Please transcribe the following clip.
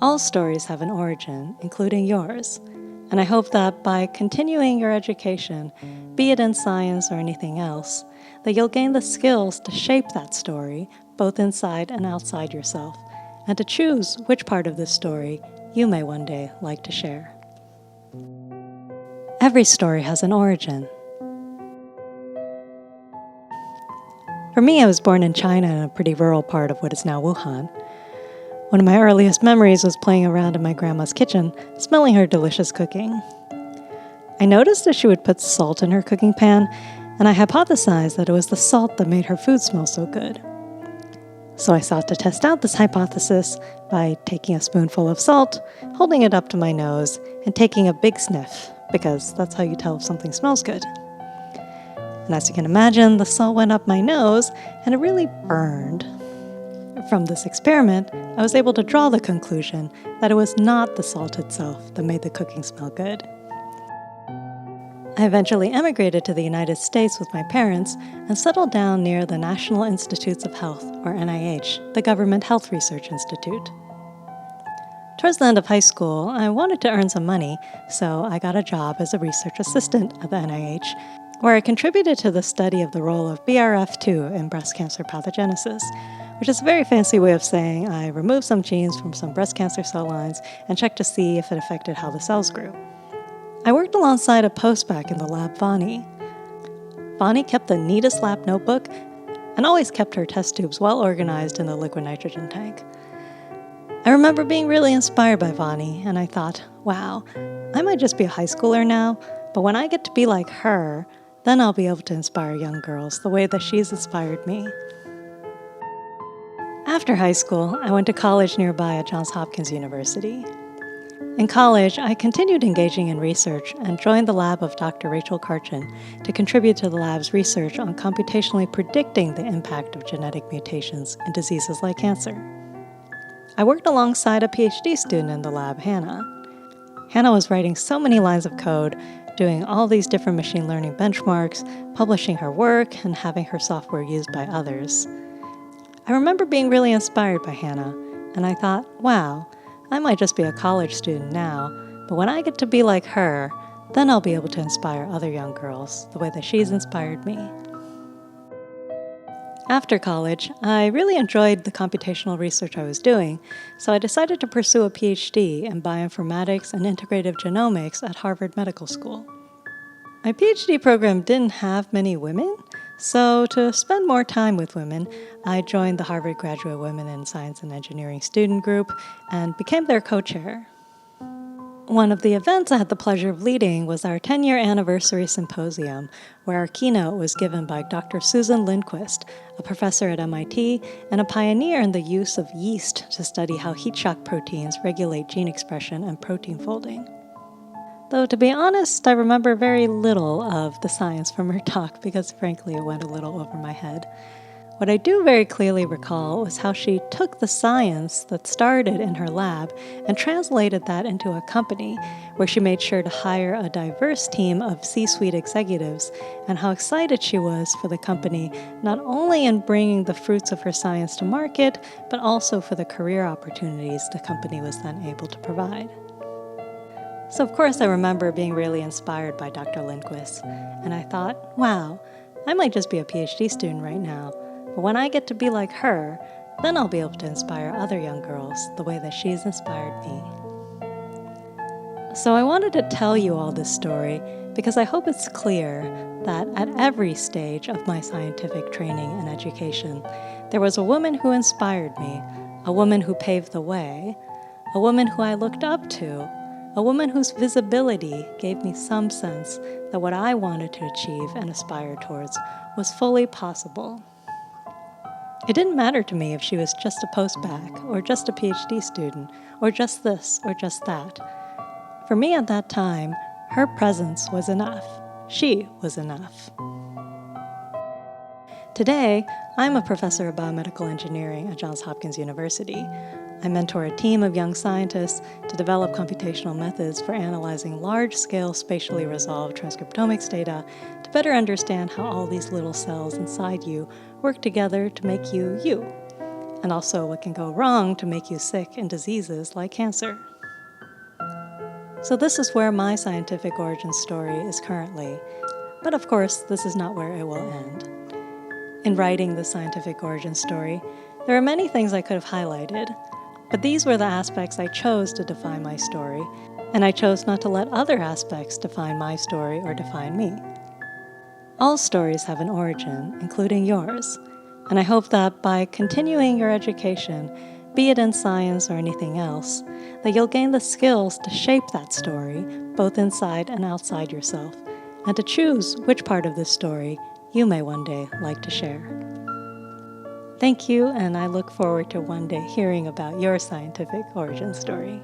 All stories have an origin, including yours, and I hope that by continuing your education, be it in science or anything else, that you'll gain the skills to shape that story, both inside and outside yourself, and to choose which part of this story you may one day like to share. Every story has an origin. For me, I was born in China in a pretty rural part of what is now Wuhan. One of my earliest memories was playing around in my grandma's kitchen, smelling her delicious cooking. I noticed that she would put salt in her cooking pan, and I hypothesized that it was the salt that made her food smell so good. So I sought to test out this hypothesis by taking a spoonful of salt, holding it up to my nose, and taking a big sniff, because that's how you tell if something smells good. And as you can imagine, the salt went up my nose, and it really burned. From this experiment, I was able to draw the conclusion that it was not the salt itself that made the cooking smell good. I eventually emigrated to the United States with my parents and settled down near the National Institutes of Health, or NIH, the Government Health Research Institute. Towards the end of high school, I wanted to earn some money, so I got a job as a research assistant at the NIH, where I contributed to the study of the role of BRF2 in breast cancer pathogenesis, which is a very fancy way of saying I removed some genes from some breast cancer cell lines and checked to see if it affected how the cells grew. I worked alongside a postbac in the lab, Vani. Vani kept the neatest lab notebook and always kept her test tubes well organized in the liquid nitrogen tank. I remember being really inspired by Vani, and I thought, wow, I might just be a high schooler now, but when I get to be like her, then I'll be able to inspire young girls the way that she's inspired me. After high school, I went to college nearby at Johns Hopkins University. In college, I continued engaging in research and joined the lab of Dr. Rachel Karchin to contribute to the lab's research on computationally predicting the impact of genetic mutations in diseases like cancer. I worked alongside a PhD student in the lab, Hannah. Hannah was writing so many lines of code, doing all these different machine learning benchmarks, publishing her work, and having her software used by others. I remember being really inspired by Hannah, and I thought, wow, I might just be a college student now, but when I get to be like her, then I'll be able to inspire other young girls the way that she's inspired me. After college, I really enjoyed the computational research I was doing, so I decided to pursue a PhD in bioinformatics and integrative genomics at Harvard Medical School. My PhD program didn't have many women, so to spend more time with women, I joined the Harvard Graduate Women in Science and Engineering student group and became their co-chair. One of the events I had the pleasure of leading was our 10-year anniversary symposium, where our keynote was given by Dr. Susan Lindquist, a professor at MIT and a pioneer in the use of yeast to study how heat shock proteins regulate gene expression and protein folding. Though, to be honest, I remember very little of the science from her talk because, frankly, it went a little over my head. What I do very clearly recall was how she took the science that started in her lab and translated that into a company where she made sure to hire a diverse team of C-suite executives, and how excited she was for the company, not only in bringing the fruits of her science to market, but also for the career opportunities the company was then able to provide. So of course I remember being really inspired by Dr. Lindquist, and I thought, wow, I might just be a PhD student right now, but when I get to be like her, then I'll be able to inspire other young girls the way that she's inspired me. So I wanted to tell you all this story because I hope it's clear that at every stage of my scientific training and education, there was a woman who inspired me, a woman who paved the way, a woman who I looked up to, a woman whose visibility gave me some sense that what I wanted to achieve and aspire towards was fully possible. It didn't matter to me if she was just a postbac, or just a PhD student, or just this, or just that. For me at that time, her presence was enough. She was enough. Today, I'm a professor of biomedical engineering at Johns Hopkins University. I mentor a team of young scientists to develop computational methods for analyzing large-scale spatially resolved transcriptomics data to better understand how all these little cells inside you work together to make you, you. and also what can go wrong to make you sick in diseases like cancer. So this is where my scientific origin story is currently, but of course, this is not where it will end. In writing the scientific origin story, there are many things I could have highlighted, but these were the aspects I chose to define my story, and I chose not to let other aspects define my story or define me. All stories have an origin, including yours, and I hope that by continuing your education, be it in science or anything else, that you'll gain the skills to shape that story, both inside and outside yourself, and to choose which part of this story you may one day like to share. Thank you, and I look forward to one day hearing about your scientific origin story.